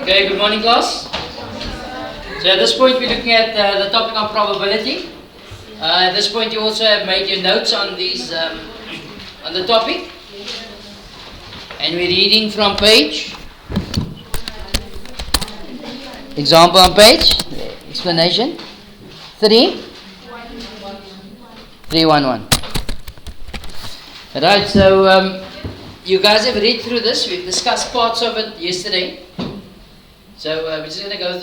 Okay, good morning class. So at this point we're looking at the topic of probability. At this point you also have made your notes on these on the topic. And we're reading from page. Example on page. Explanation. 311. Right, so you guys have read through this. We've discussed parts of it yesterday. So we're just going to go.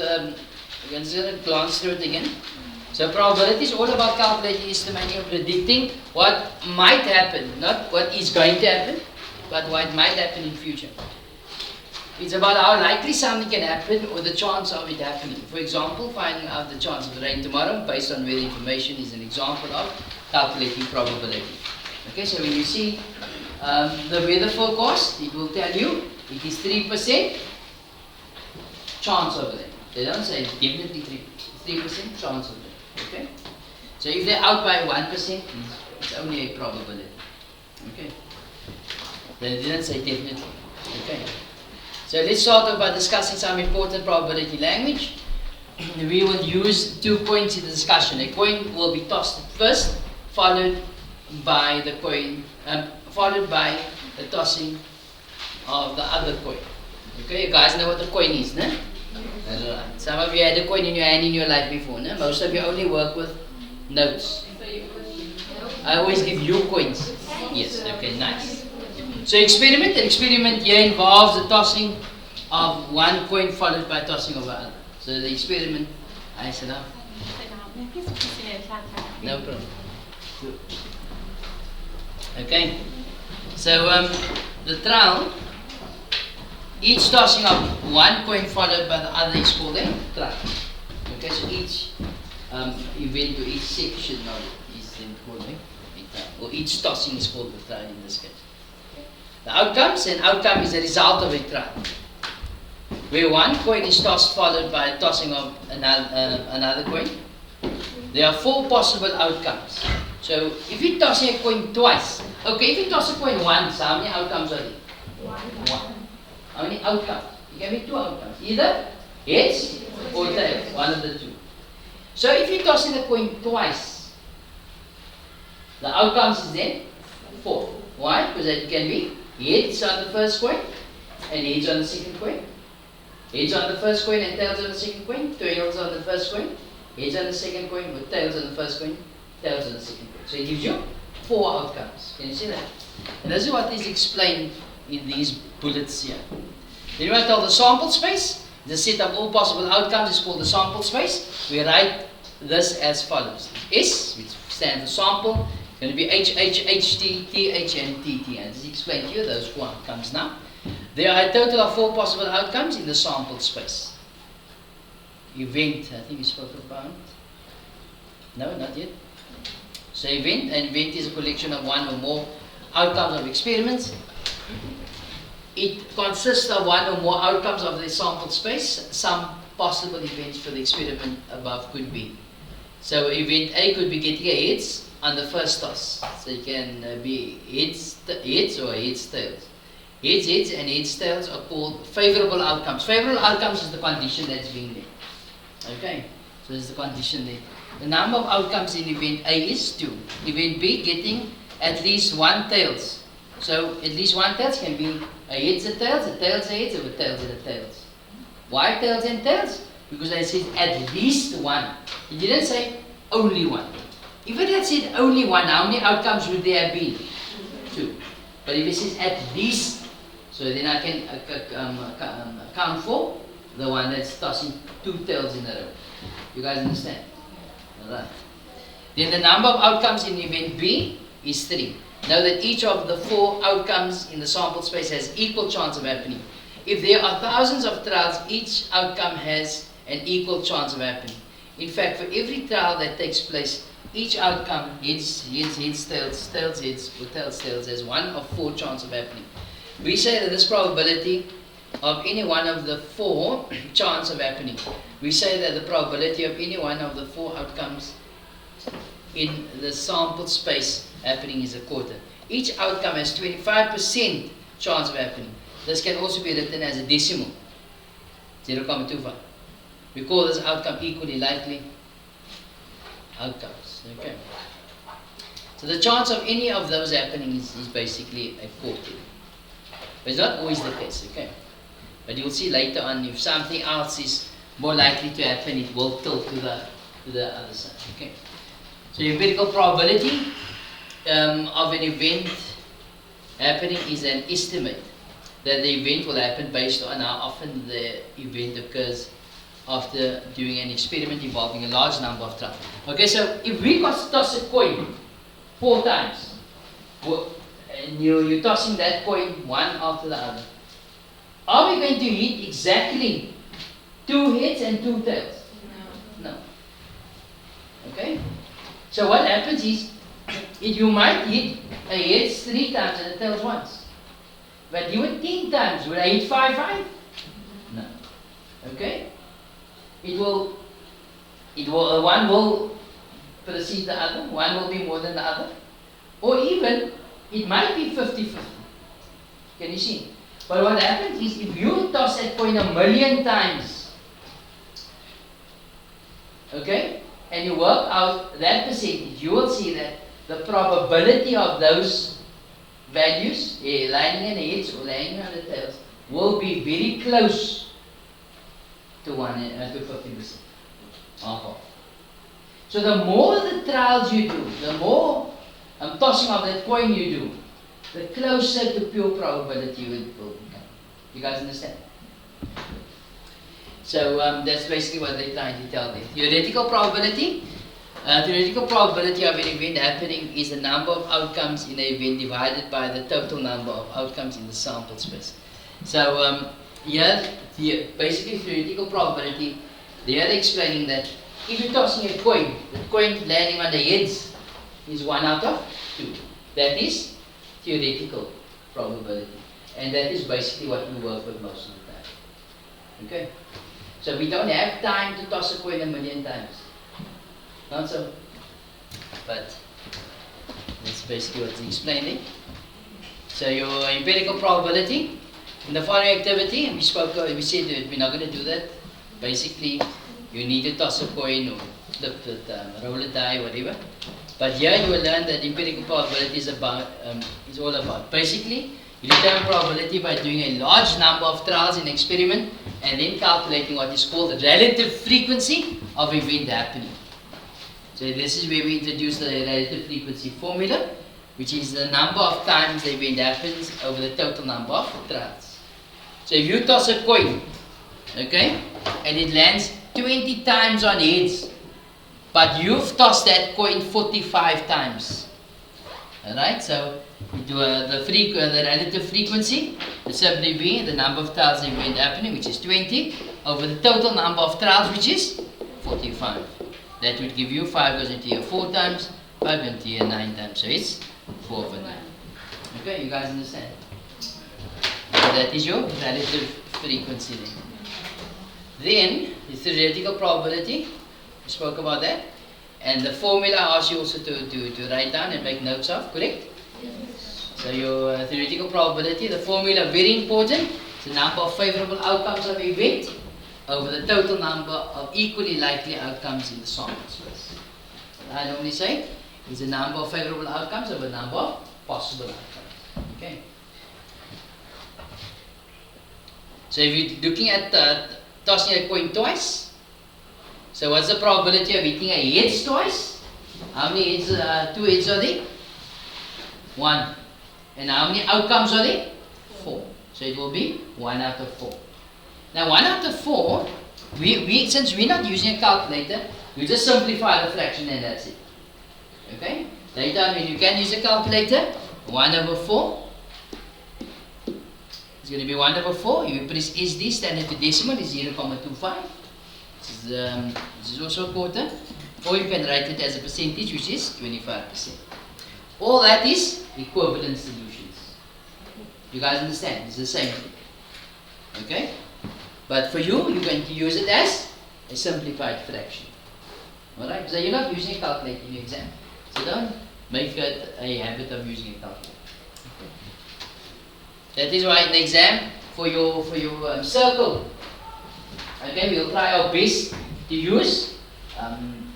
We're just going to glance through it again. So probability is all about calculating, estimating, predicting what might happen, not what is going to happen, but what might happen in future. It's about how likely something can happen or the chance of it happening. For example, finding out the chance of rain tomorrow based on weather information is an example of calculating probability. Okay, so when you see the weather forecast, it will tell you it is 3% chance of rain. They don't say definitely 3% chance of rain. Okay, so if they're out by 1%, it's only a probability. Okay, they didn't say definitely. Okay, so let's start off by discussing some important probability language. We will use 2 coins in the discussion. A coin will be tossed first, followed by the coin, followed by the tossing of the other coin. Okay, you guys know what a coin is, no? Some of you had a coin in your hand in your life before, no? Most of you only work with notes. I always give you coins. Yes, okay, nice. So experiment. An experiment here involves the tossing of one coin followed by tossing of another. So the experiment, I said up. No problem. Okay. So the trial, each tossing of one coin followed by the other is called a trial. Okay, so each event or each section of it is then called a trial. Or each tossing is called a trial in this case. The outcomes, an outcome is the result of a trial. Where one coin is tossed followed by a tossing of another coin, there are 4 possible outcomes. So if you toss a coin twice, okay, if you toss a coin once, how many outcomes are there? 1. How many outcomes? You can make 2 outcomes. Either heads or tails, one of the 2. So if you toss in a coin twice, the outcomes is then 4. Why? Because it can be heads on the first coin and heads on the second coin. Heads on the first coin and tails on the second coin. Tails on the first coin, heads on the second coin, or tails on the first coin, tails on the second coin. So it gives you 4 outcomes. Can you see that? And this is what is explained in these bullets here. Then you want to tell the sample space. The set of all possible outcomes is called the sample space. We write this as follows. S, which stands for sample, it's going to be H, H, H, T, T, H, and T, T. And this is explained to you, those 4 outcomes now. There are a total of 4 possible outcomes in the sample space. Event, I think we spoke about. No, not yet. So event, an event is a collection of one or more outcomes of experiments. It consists of one or more outcomes of the sample space. Some possible events for the experiment above could be. So event A could be getting a heads on the first toss. So it can be heads or heads tails. Heads and heads tails are called favorable outcomes. Favorable outcomes is the condition that's being there. Okay, so this is the condition there. The number of outcomes in event A is 2. Event B getting at least 1 tails. So at least 1 tails can be a heads and tails, a tails and heads, or a tails and a tails. Why tails and tails? Because I said at least 1. It didn't say only 1. If it had said only 1, how many outcomes would there have been? 2. But if it says at least, so then I can account for the one that's tossing 2 tails in a row. You guys understand? Alright. Then the number of outcomes in event B is 3. Know that each of the 4 outcomes in the sample space has equal chance of happening. If there are thousands of trials, each outcome has an equal chance of happening. In fact, for every trial that takes place, each outcome, heads, tails, heads, or tails, has 1 of 4 chance of happening. We say that this probability of any one of the 4 chance of happening. We say that the probability of any one of the 4 outcomes in the sample space happening is a quarter. Each outcome has 25% chance of happening. This can also be written as a decimal. 0.25. We call this outcome equally likely outcomes. Okay. So the chance of any of those happening is basically a quarter. But it's not always the case, okay? But you'll see later on, if something else is more likely to happen, it will tilt to the other side, okay? So the empirical probability of an event happening is an estimate that the event will happen based on how often the event occurs after doing an experiment involving a large number of trials. Okay, so if we toss a coin 4 times, and you're tossing that coin one after the other, are we going to hit exactly 2 heads and 2 tails? No. Okay? So what happens is, you might hit a heads 3 times and a tails once. But do it 10 times. Will I hit 5? No. Okay? One will precede the other, one will be more than the other. Or even, it might be 50-50. Can you see? But what happens is, if you toss that coin 1,000,000 times, okay, and you work out that percentage, you will see that the probability of those values, lying on the heads or lying on the tails, will be very close to 50%. So the more the trials you do, the more tossing of that coin you do, the closer to pure probability you will become. You guys understand? So that's basically what they're trying to tell there. Theoretical probability. Theoretical probability of an event happening is the number of outcomes in an event divided by the total number of outcomes in the sample space. So here, basically theoretical probability, they are explaining that if you're tossing a coin, the coin landing on the heads is 1 out of 2. That is theoretical probability. And that is basically what we work with most of the time. Okay? So we don't have time to toss a coin 1,000,000 times. Not so. But that's basically what's explaining. So your empirical probability in the following activity, we said that we're not going to do that. Basically, you need to toss a coin or flip it, roll a die, whatever. But here you will learn that empirical probability is all about. Basically, you determine probability by doing a large number of trials in experiment and then calculating what is called the relative frequency of event happening. So this is where we introduce the relative frequency formula, which is the number of times the event happens over the total number of trials. So if you toss a coin, okay, and it lands 20 times on heads, but you've tossed that coin 45 times. Alright, so you do the relative frequency, will simply be the number of trials the event happening, which is 20, over the total number of trials, which is 45. That would give you 5 goes into here 4 times, 5 into here 9 times. So it's 4 over 9. Okay, you guys understand? So that is your relative frequency then. The theoretical probability, we spoke about that. And the formula asks you also to write down and make notes of, correct? Yes. So your theoretical probability, the formula, very important. It's the number of favorable outcomes of an event over the total number of equally likely outcomes in the sample space. I normally say is the number of favorable outcomes over the number of possible outcomes. Okay. So if you're looking at tossing a coin twice, so what's the probability of hitting a heads twice? How many heads? 2 heads are there? 1. And how many outcomes are there? 4. So it will be 1 out of 4. Now 1 out of 4, since we're not using a calculator, we just simplify the fraction and that's it. Okay? Later on when you can use a calculator, 1 over 4, it's going to be 1 over 4, you press SD, standard to decimal is 0.25, this is also a quarter, or you can write it as a percentage, which is 25%. All that is equivalent solutions. You guys understand? It's the same thing. Okay? But for you, you're going to use it as a simplified fraction. Alright? So you're not using a calculator in your exam. So don't make it a habit of using a calculator. Okay. That is why in the exam, for your circle, Okay, we'll try our best to use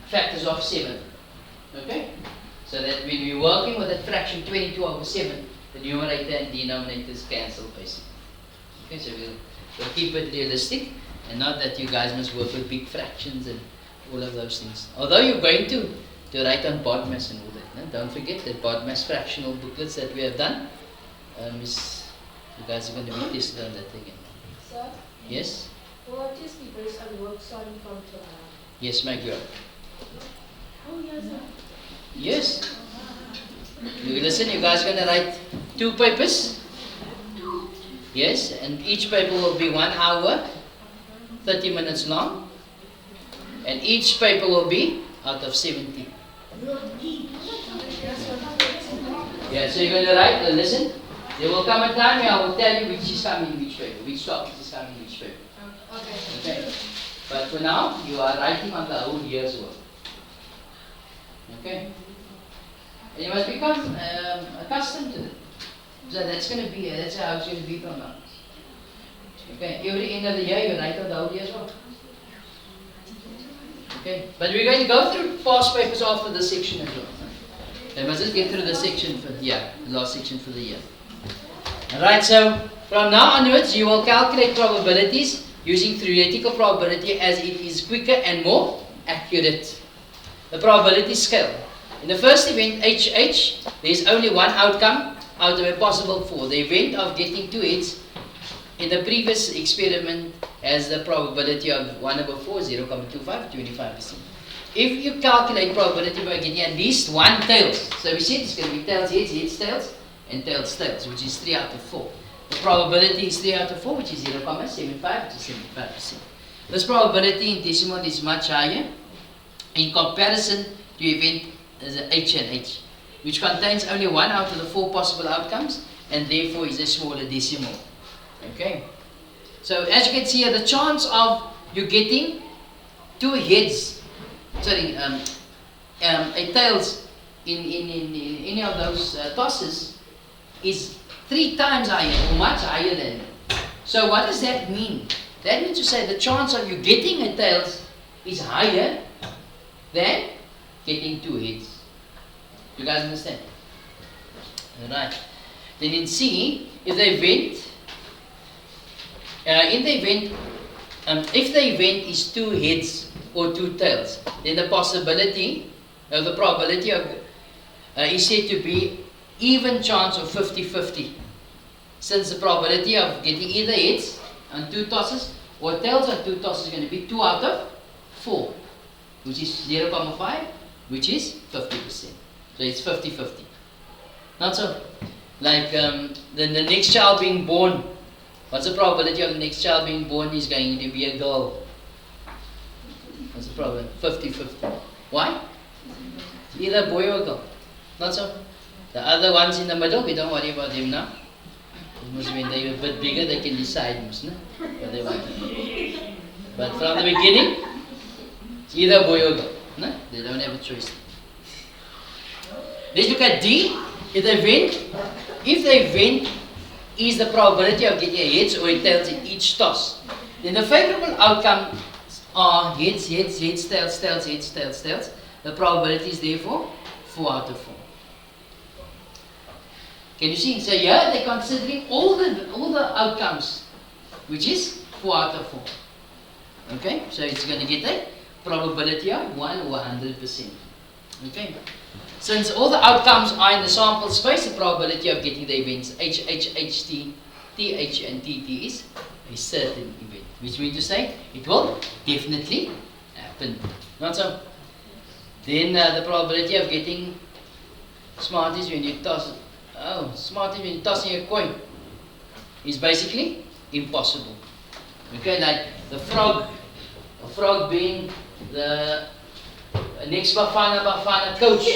factors of 7. Okay? So that when we're working with that fraction 22 over 7, the numerator and denominators cancel basically. Okay, so we'll keep it realistic and not that you guys must work with big fractions and all of those things. Although you're going to write on BODMAS and all that. No? Don't forget that BODMAS fractional booklets that we have done. You guys are going to be tested on that again. Sir? Yes? What is the base and work starting from Yes, my girl. Oh, yes, sir. Yes. You listen, you guys are going to write 2 papers. Yes, and each paper will be 1 hour, 30 minutes long. And each paper will be out of 70. Yeah, so you're going to write, listen. There will come a time where I will tell you which is coming in which paper, which topic is coming in which paper. Okay. But for now, you are writing on the whole year's work. Okay. And you must become accustomed to it. So that's going to be, that's how it's going to be from now. Okay. Every end of the year, you write on the whole year's work. Okay. But we're going to go through past papers after this section as well. We must just get through the section for the last section for the year. Alright, so from now onwards, you will calculate probabilities using theoretical probability as it is quicker and more accurate. The probability scale. In the first event, HH, there is only one outcome out of a possible 4. The event of getting 2 hits in the previous experiment has the probability of 1 over 4, 0.25, 25%. If you calculate probability by getting at least 1 tails, so we said it's going to be tails, heads, heads, tails, and tails, tails, which is 3 out of 4. The probability is 3 out of 4, which is 0.75 to 75%. This probability in decimal is much higher in comparison to event as a H and H, which contains only 1 out of the 4 possible outcomes and therefore is a smaller decimal. Okay. So as you can see here, the chance of you getting 2 heads, a tails in any of those tosses is 3 times higher or much higher than that. So what does that mean? That means to say the chance of you getting a tails is higher than getting 2 heads. You guys understand? Alright. Then in C, if the event, if the event is 2 heads or 2 tails, then the possibility, the probability of is said to be even chance of 50-50. Since the probability of getting either heads on 2 tosses or tails on 2 tosses is going to be 2 out of 4, which is 0.5, which is 50%. So it's 50-50. Not so. Like the next child being born, what's the probability of the next child being born is going to be a girl? What's the problem? 50-50. Why? It's either a boy or a girl. Not so. The other ones in the middle, we don't worry about them now. Because when they're a bit bigger, they can decide what they want. But from the beginning, it's either a boy or a girl. No? They don't have a choice. Let's look at D. If the event is the probability of getting a heads or a tails in each toss, then the favorable outcome are heads, heads, heads, tails, tails, heads, tails, tails. The probability is therefore 4 out of 4. Can you see? So here they're considering all the outcomes, which is 4 out of 4. Okay, so it's going to get a probability of 1 over 100%. Okay. Since all the outcomes are in the sample space, the probability of getting the events H, H, H, T, T, H, and T, T is a certain event. Which means to say, it will definitely happen. Not so? Then the probability of getting Smarties when you toss, Smarties when you're tossing a coin is basically impossible. Okay, like the frog being the next Bafana coach.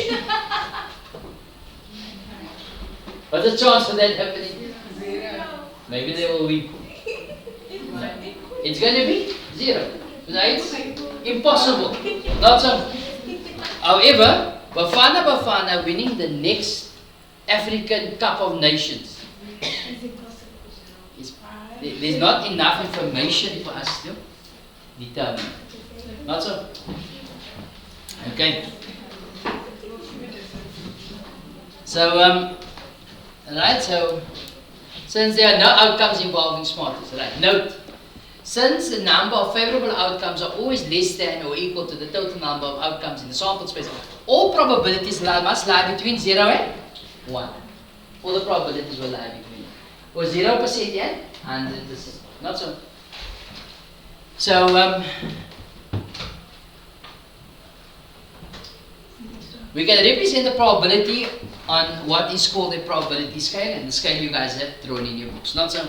What's the chance for that happening? 0. Maybe they will win. It's going to be 0. It's impossible. Not so. However, Bafana winning the next African Cup of Nations. There's not enough information for us to determinant. Not so? Okay. So, right, so since there are no outcomes involving smartest, right, note, since the number of favorable outcomes are always less than or equal to the total number of outcomes in the sample space, all probabilities must lie between 0 and 1. All the probabilities will lie between. Or 0% and 100%. Not so? So, we can represent the probability on what is called a probability scale, and the scale you guys have drawn in your books. Not so?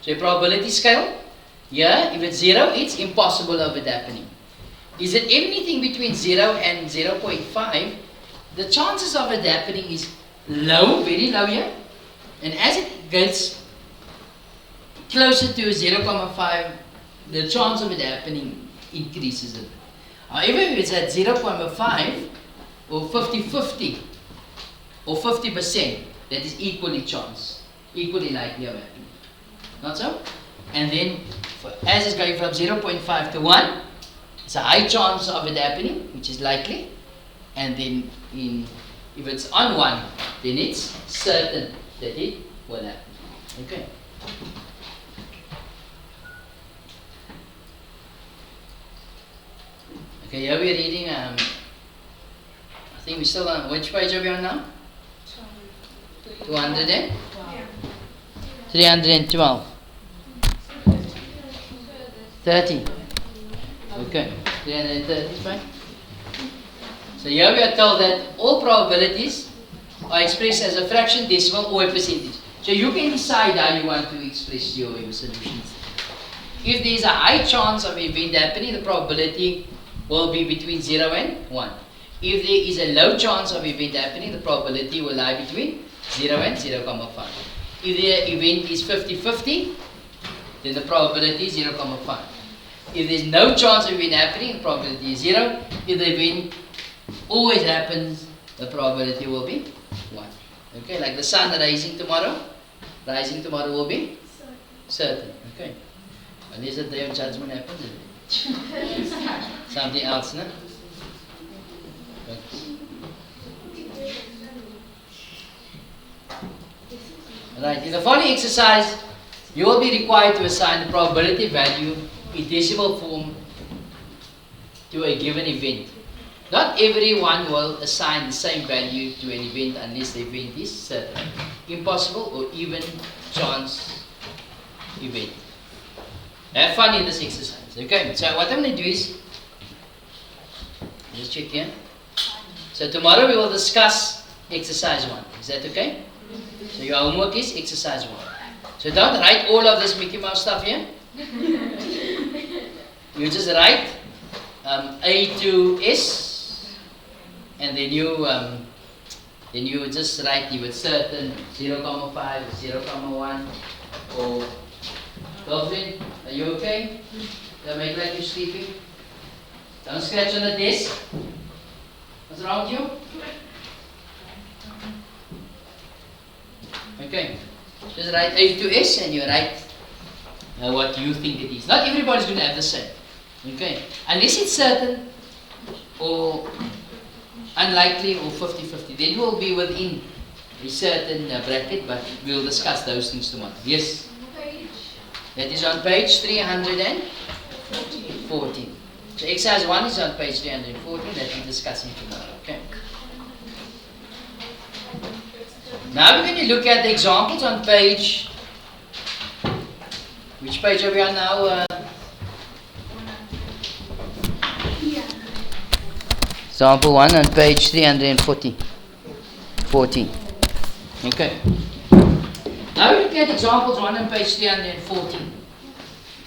So, a probability scale, here, if it's 0, it's impossible of it happening. Is it anything between 0 and 0.5, the chances of it happening is low, very low here. And as it gets closer to 0.5, the chance of it happening increases a bit. However, if it's at 0.5 or 50-50 or 50%, that is equally likely of happening. Not so? And then, as it's going from 0.5 to 1, it's a high chance of it happening, which is likely. And then, if it's on 1, then it's certain that it will happen. Okay. Okay, here we are reading, I think we're still on, which page are we on now? 200 and? 312. 30. Okay, 330, fine. So here we are told that all probabilities are expressed as a fraction, decimal, or a percentage. So you can decide how you want to express your solutions. If there is a high chance of an event happening, the probability will be between 0 and 1. If there is a low chance of an event happening, the probability will lie between 0 and 0.5. If the event is 50-50, then the probability is 0.5. If there is no chance of an event happening, the probability is 0. If the event always happens, the probability will be 1. Okay, like the sun rising tomorrow will be certain. Okay, unless the day of judgment happens, something else, no? Right, in the following exercise, you will be required to assign the probability value in decimal form to a given event. Not everyone will assign the same value to an event unless the event is certain, impossible, or even chance event. Have fun in this exercise. Okay, so what I'm going to do is, just check here. So tomorrow we will discuss exercise 1. Is that okay? So your homework is exercise 1. So don't write all of this Mickey Mouse stuff here. You just write A to S, and then you just write with certain 0.5, 0.1, or girlfriend, are you okay? Don't make like you're sleeping. Don't scratch on the desk. What's wrong with you? Okay. Just write A to S and you write what you think it is. Not everybody's going to have the same. Okay. Unless it's certain or unlikely or 50-50. Then you will be within a certain bracket, but we'll discuss those things tomorrow. Yes? That is on page 314. So exercise 1 is on page 314 that we're discussing tomorrow. Okay. Now we're going to look at the examples on page, which page are we on now? Example 1 on page 314. Okay. Now we look at examples 1 on page 314.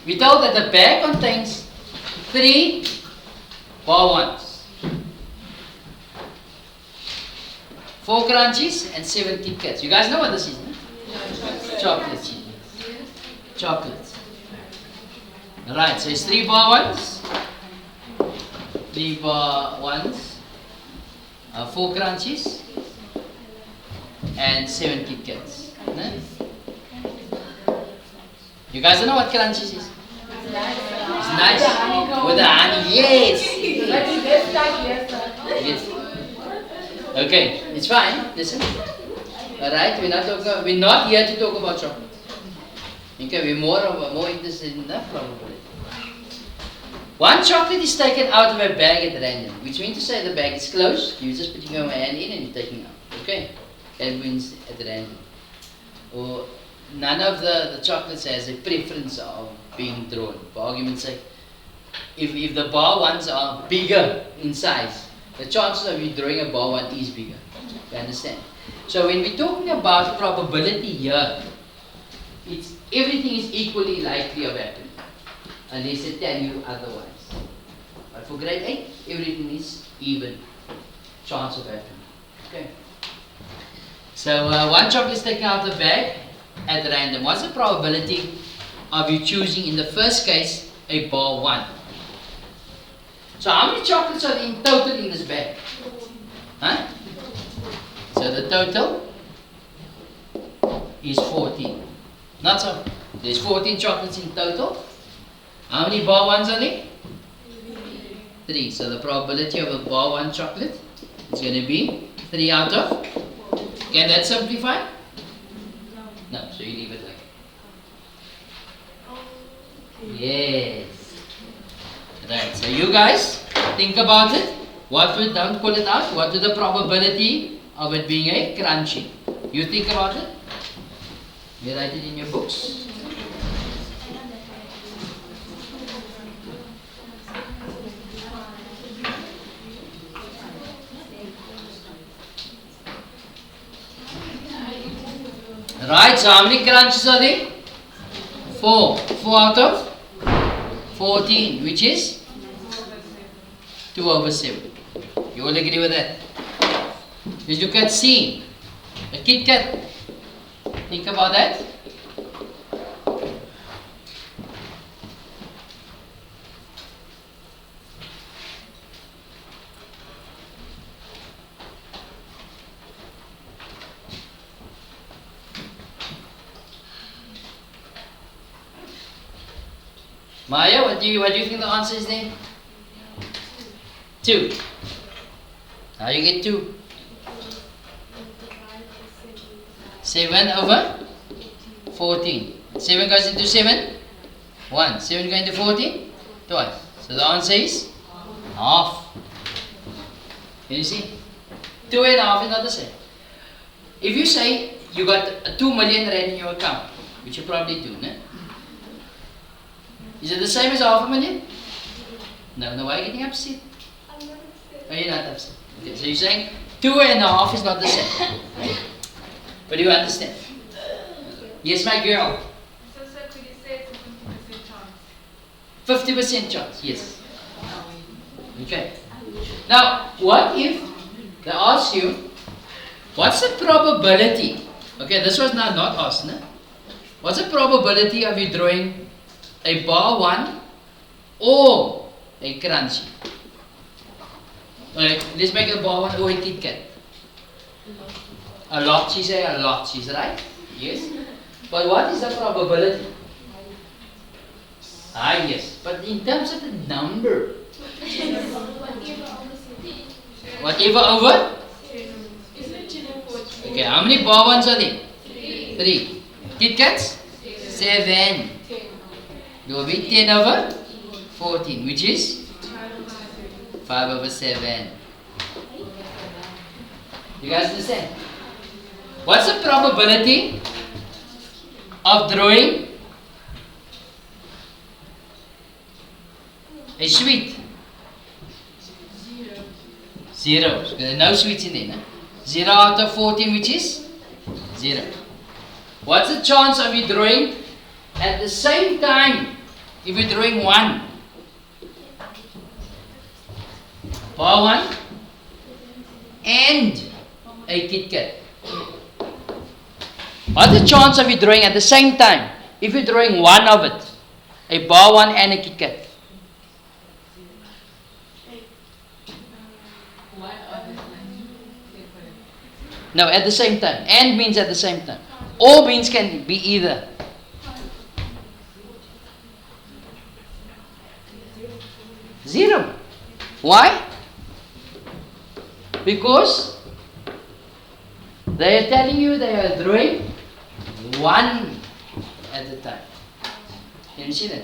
We're told that the bag contains 3 bar ones, 4 crunchies, and 7 Kit Kats. You guys know what this is, no? Chocolate. Chocolate. Alright, so it's 3 bar ones, 4 crunchies, and 7 Kit Kats. No? You guys don't know what crunchies is? It's nice. With the honey, yes. But in this time, yes, sir. Yes. Okay, it's fine. Listen. Alright, we're not here to talk about chocolate. Okay, we're more interested in the probability. One chocolate is taken out of a bag at random, which means to say the bag is closed. You're just putting your hand in and you're taking out. Okay, that means at random. Or none of the chocolates has a preference of being drawn. For argument's sake, if the bar ones are bigger in size, the chances of you drawing a bar one is bigger. You understand? So when we're talking about probability here, it's everything is equally likely of happening, unless they tell you otherwise. But for grade 8, everything is even chance of happening. Okay. So one chocolate is taken out of the bag at random. What's the probability of you choosing in the first case a bar 1? So how many chocolates are in total in this bag? Huh? So the total is 14. Not so. There's 14 chocolates in total. How many bar 1s are there? 3. So the probability of a bar 1 chocolate is going to be 3 out of. Can that simplify? No, so you leave it like that. Yes. Right, so you guys think about it. Don't call it out. What is the probability of it being a crunchy? You think about it. You write it in your books. Right, so how many crunches are there? 4. 4 out of 14, which is 2 over 7. You all agree with that? Let's look at C. A Kit Kat. Think about that. Maya, what do you think the answer is there? 2. How you get 2? 7 over 14. 7 goes into 7? 1. 7 goes into 14? Twice. So the answer is half. Can you see? 2 and a half is not the same. If you say you got 2 million rand in your account, which you probably do, no? Is it the same as $500,000? No, why are you getting upset? I'm not upset. Oh, you're not upset. Okay, so you're saying 2 and a half is not the same. But you understand? Yes, my girl. So, sir, could you say it's a 50% chance? 50% chance, yes. Okay. Now, what if they ask you, what's the probability? Okay, this was not asked, no? What's the probability of you drawing a bar 1 or a crunchy? Alright, let's make a bar 1 or a Kit Kat. A lot, she say a lot, she's right? Yes. But what is the probability? Ah, yes. But in terms of the number, whatever over? Okay, how many bar 1s are there? 3. Kit Kats? 7. It will be 10 over 14, which is 5 over 7. You guys understand? What's the probability of drawing a sweet? 0. So there are no sweets in there. No? 0 out of 14, which is 0. What's the chance of you drawing at the same time if you're drawing 1? Bar 1 and a Kit Kat. What's the chance of you drawing at the same time if you're drawing 1 of it? A bar 1 and a Kit Kat. No, at the same time. And means at the same time. All means can be either. 0. Why? Because they are telling you they are drawing 1 at a time. Can you see that?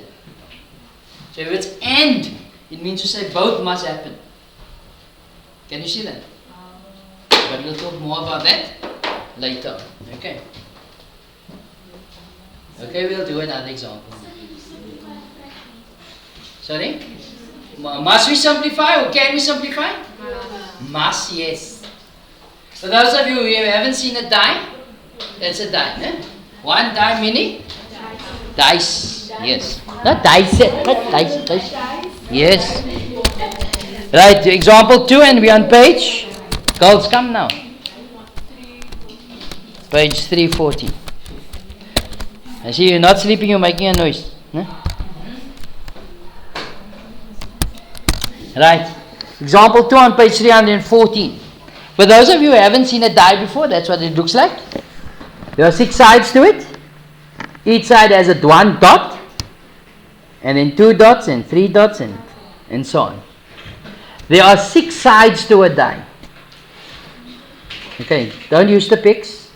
So if it's and, it means to say both must happen. Can you see that? But we'll talk more about that later. Okay. Okay, we'll do another example. Sorry? Must we simplify or can we simplify? Must, yes. For those of you who haven't seen a die, that's a die. Eh? 1 die meaning? Dice. Yes. Not dice. Not dice. Dice. Yes. Right, example 2 and we're on page. Girls, come now. Page 340. I see you're not sleeping, you're making a noise. Eh? Right. Example 2 on page 314. For those of you who haven't seen a die before, that's what it looks like. There are 6 sides to it. Each side has a 1 dot, and then 2 dots, and 3 dots, and so on. There are 6 sides to a die. Okay, don't use the picks.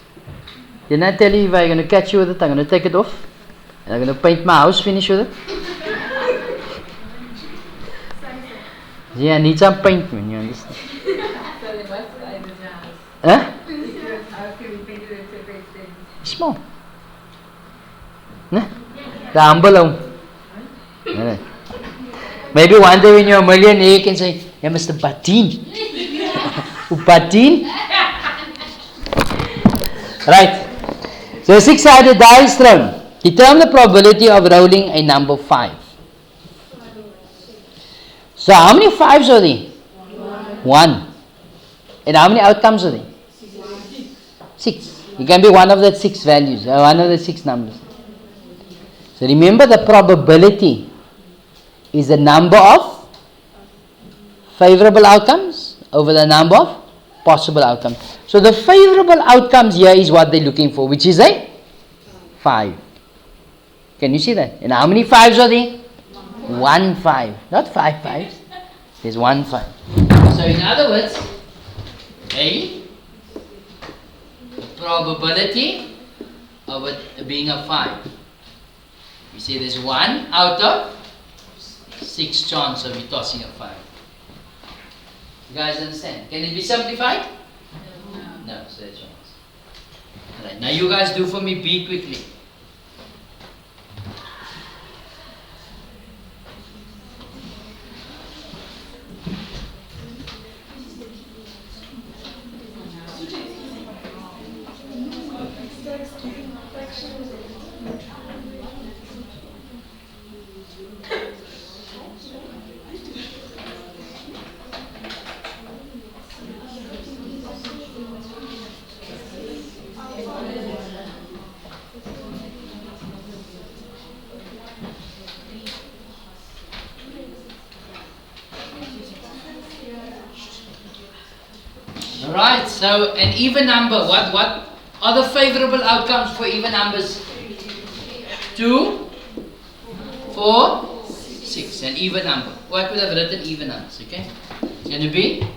Didn't I tell you if I'm going to catch you with it, I'm going to take it off, and I'm going to paint my house finish with it? Yeah, I need some paint, man, you understand? Huh? Small. Nah? The humble home. Right. Maybe one day when you're a millionaire you can say, yeah, Mr. Batin. Batin? Right. So 6-sided die is thrown. Determine the probability of rolling a number 5. So how many 5s are there? 1. And how many outcomes are there? 6. You can be one of the 6 values, one of the 6 numbers. So remember, the probability is the number of favorable outcomes over the number of possible outcomes. So the favorable outcomes here is what they're looking for, which is a 5. Can you see that? And how many 5s are there? 1 5. Not 5 5s. There's 1 5. So in other words, a probability of it being a 5. We say there's 1 out of 6 chance of you tossing a 5. You guys understand? Can it be simplified? No, so that's chance. Alright, now you guys do for me B quickly. Alright, so an even number, what are the favorable outcomes for even numbers? 2, 4, 6, an even number. What would have written even numbers, okay? It's going to be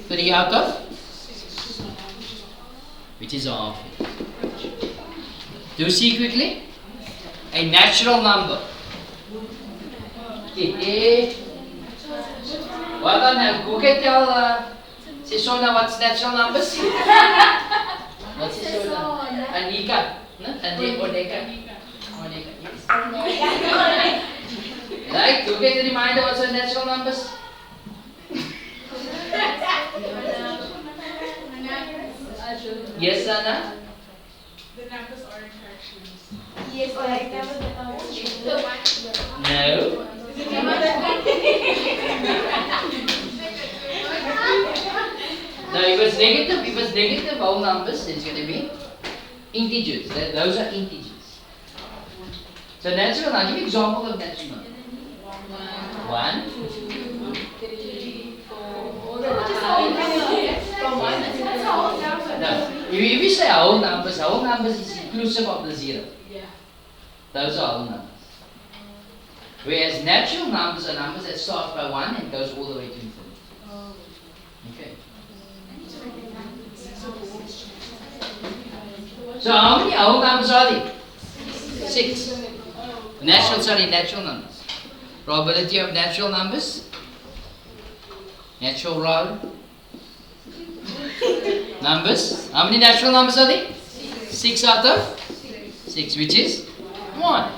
3 out of, which is half. Do you see quickly? A natural number. What on that? Who can tell Sisona what's natural numbers? What's Sisona? Anika. Oneka. Yes. Right? Who can remind what's the natural numbers? Yes, Anna? The numbers are in fractions. Yes, No. Now, if it's negative whole numbers, it's going to be integers. Those are integers. So natural number, give me an example of natural number. 1, 2, 3, 4. No, if you say whole numbers is inclusive of the 0. Those are whole numbers. Whereas natural numbers are numbers that start by 1 and goes all the way to infinity. Okay. So how many whole numbers are there? 6. Natural numbers. Probability of natural numbers. Natural numbers. How many natural numbers are there? 6 out of 6, which is 1.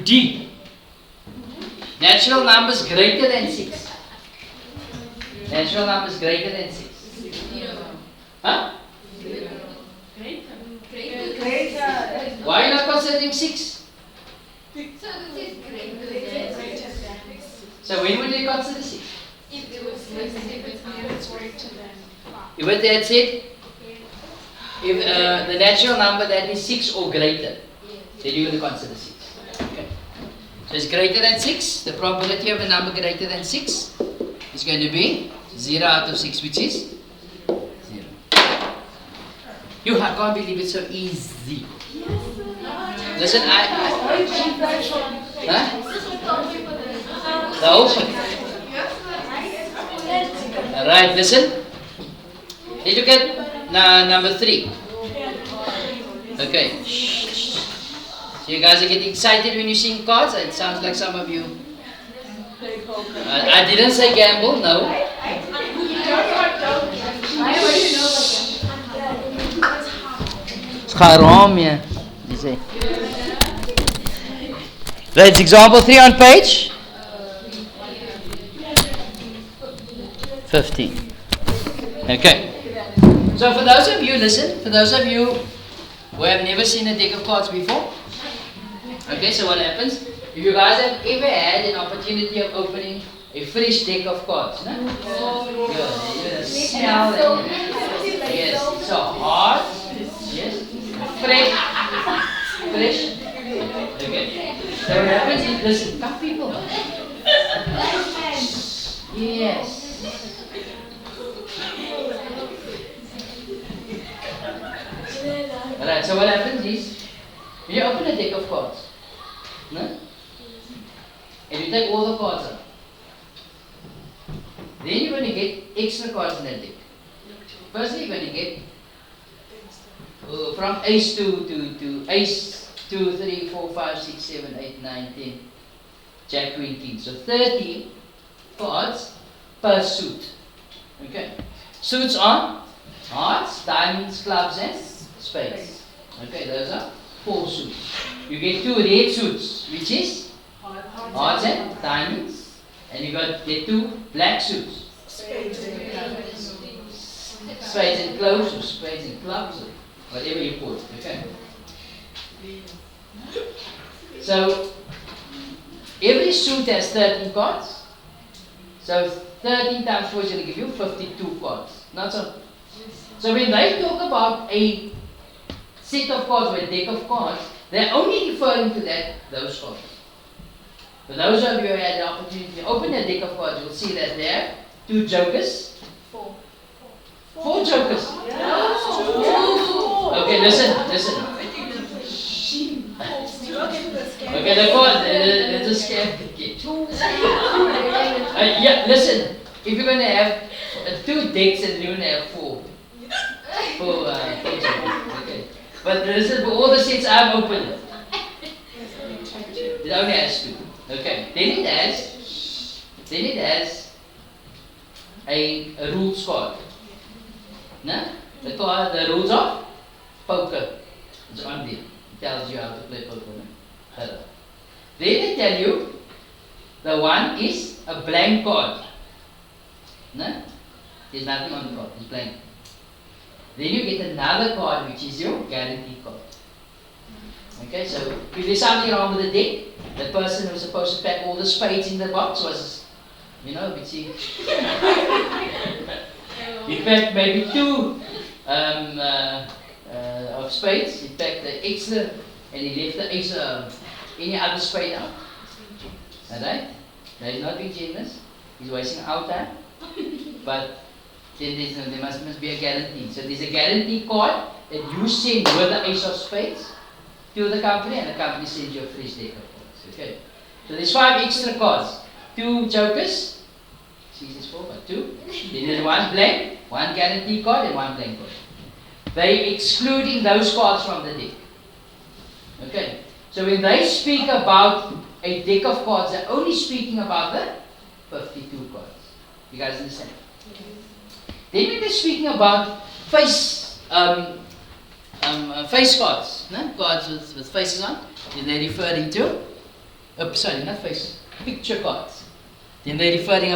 D. Natural numbers greater than 6. Natural numbers greater than 6. Huh? Why are you not considering 6? So when would you consider 6? If what they had said, if the natural number that is 6 or greater, then you will consider 6. Okay. So it's greater than 6. The probability of a number greater than 6 is going to be 0 out of 6, which is 0. I can't believe it's so easy. Listen, the open. Alright, listen. Did you get number 3? Okay. So you guys are getting excited when you sing cards? It sounds like some of you. I didn't say gamble, no. It's haram, yeah. You say. Right, example 3 on page 15. Okay. So for those of you, listen, for those of you who have never seen a deck of cards before, okay, so what happens? If you guys have ever had an opportunity of opening a fresh deck of cards, no? You smell it. Yes, it's so hard. Yes, fresh. Okay. So what happens is, listen, come people. Yes. Alright, so what happens is, when you open a deck of cards, no? And you take all the cards out, then you're going to get extra cards in that deck. Firstly, you're going to get from ace to ace 2, 3, 4, 5, 6, 7, 8, 9, 10, jack, queen, king. So 30 cards per suit. Okay. Suits are hearts, diamonds, clubs, and spades. Okay, those are 4 suits. You get 2 red suits, which is hearts and diamonds, and you get 2 black suits, spades and clubs, or spades and clubs, or whatever you call it. Okay. So every suit has 13 cards. So 13 times 4 is going to give you 52 cards. Not so. So when they talk about a set of cards or a deck of cards, they're only referring to those cards. For those of you who had the opportunity to open a deck of cards, you'll see that there are 2 jokers. 4 jokers. Okay, listen. Okay, the card, it's a scam ticket. Yeah, listen. If you're going to have 2 decks and you're going to have 4 jokers. Okay. But listen, for all the sets I've opened, it only has 2. Okay. Then it has a rules card. No? The rules of poker. It's on there. It tells you how to play poker. No? Then they tell you the one is a blank card. No? There's nothing on the card. It's blank. Then you get another card which is your guarantee card. Okay, so if there's something wrong with the deck, the person who was supposed to pack all the spades in the box was, bitchy. He packed maybe 2 of spades. He packed the extra and he left the extra any other spade out. Alright? That is not being generous. He's wasting our time. But then there must be a guarantee. So there's a guarantee card that you send with the ace of spades to the company, and the company sends you a fresh deck of cards. Okay. So there's 5 extra cards. 2 jokers. See, there's 4, but 2. Then there's 1 blank, 1 guarantee card, and 1 blank card. They excluding those cards from the deck. Okay. So when they speak about a deck of cards, they're only speaking about the 52 cards. You guys understand? Then when they're speaking about face cards, no? Cards with faces on, then they're referring to, sorry, not face, picture cards. Then they're referring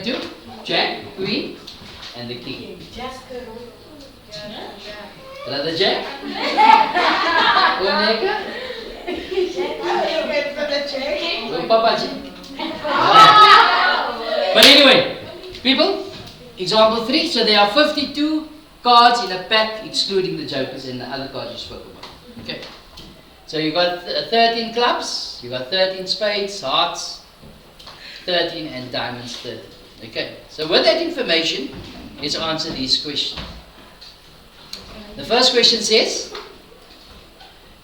to Jack, Queen, and the King. Brother Jack? Oneka? Papa Jack? But anyway, people, example 3. So there are 52 cards in a pack, excluding the jokers and the other cards you spoke about. Okay. So you got 13 clubs, you got 13 spades, hearts, 13 and diamonds 13. Okay. So with that information, let's answer these questions. The first question says,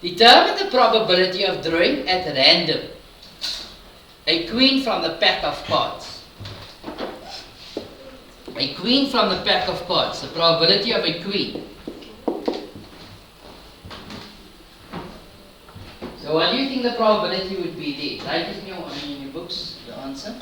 determine the probability of drawing at random a queen from the pack of cards. A queen from the pack of cards. The probability of a queen. So what do you think the probability would be there? Write it in your books, the answer.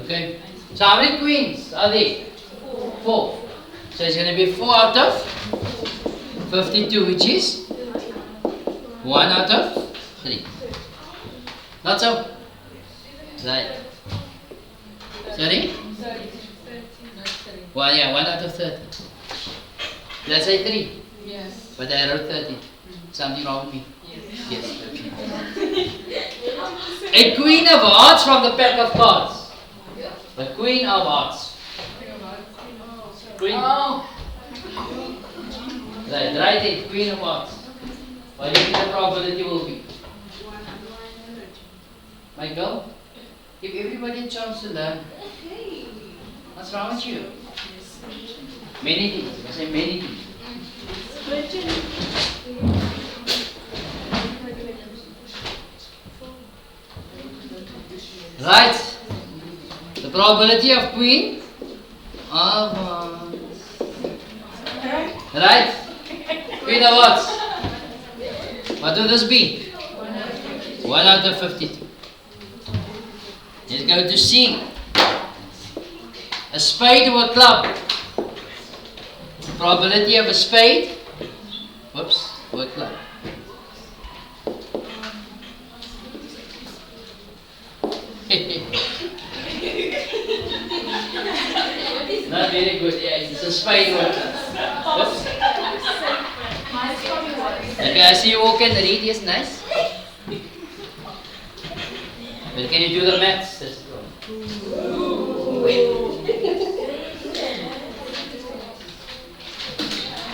Okay. So how many queens are there? 4. So it's going to be 4 out of 52, which is 1 out of 3. Not so? Right. Sorry? 1, yeah, 1 out of 30. Did I say 3? Yes. But I wrote 30. Something wrong with me? Yes. A queen of hearts from the pack of cards. The queen of hearts. Queen. Oh. Right it. Queen of hearts. What do you think the probability will be? Michael? Give everybody a chance to learn. What's wrong with you? Many things. I say many things. Right. The probability of queen of hearts. Right? Queen of hearts. What will this be? 1 out of 52. Let's go to C. A spade or a club. Probability of a spade. Whoops. Or a club. Not very good. Yeah, it's a spade or a club. Whoops. Okay, I see you all can read. Yes, nice. But can you do the maths? That's the problem.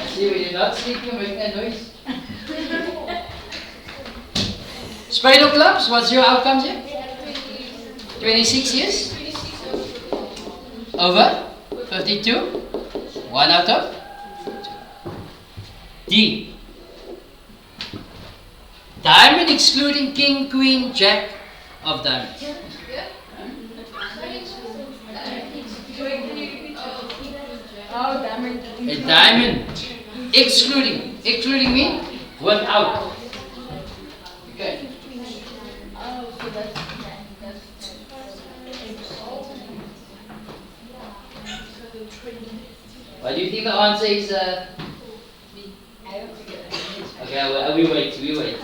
See, when you're not sleeping, you're making a noise. Spade or clubs? What's your outcome here? 26 years? Over? 52? 1 out of? 2. D. Diamond excluding king, queen, jack of diamonds. Oh, diamond. A diamond excluding. Excluding me? Without. Okay. Oh, so that's What do you think the answer is? Okay, we wait.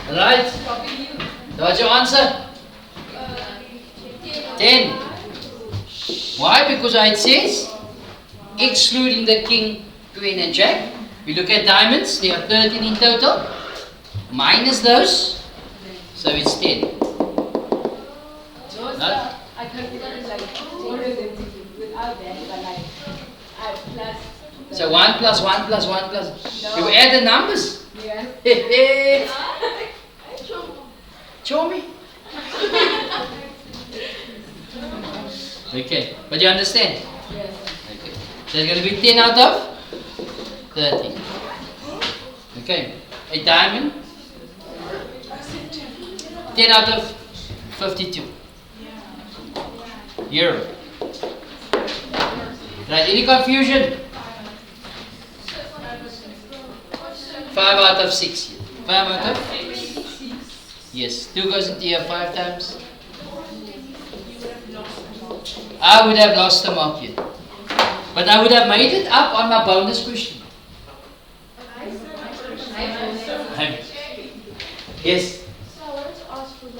Right? What's your answer? 10. Why? Because it says, excluding the king, queen and jack. We look at diamonds, there are 13 in total. Minus those, so it's 10. Not? I consider like without that, but like I plus. So 1 plus 1 plus 1 plus. No. You add the numbers. Yeah. Show me. Okay, but you understand? Yes. Okay. So it's going to be 10 out of 30. Okay, a diamond. 10 out of 52. Euro. Right, any confusion? 5 out of 6. 5 out of? Yes, 2 goes into here 5 times. I would have lost the mark here. But I would have made it up on my bonus question. Yes.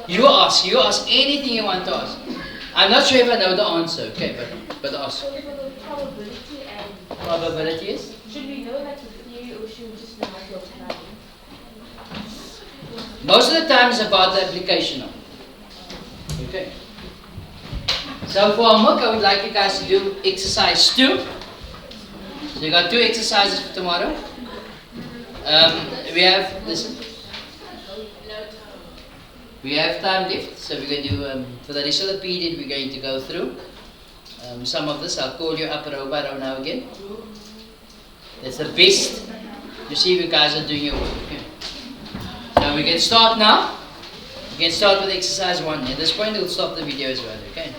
You ask anything you want to ask. I'm not sure if I know the answer, okay, but ask. So for the probability and Probability is? should we know like the theory or should we just know how to apply it? Most of the time it's about the application of it. Okay. So for homework, I would like you guys to do exercise 2. So you got 2 exercises for tomorrow. We have, listen. We have time left, so we're going to do, for the rest of the period, we're going to go through some of this. I'll call you up row by row now again. That's the best to see if you guys are doing your work. Okay. So we can start now. We can start with exercise 1. At this point, we'll stop the video as well, okay?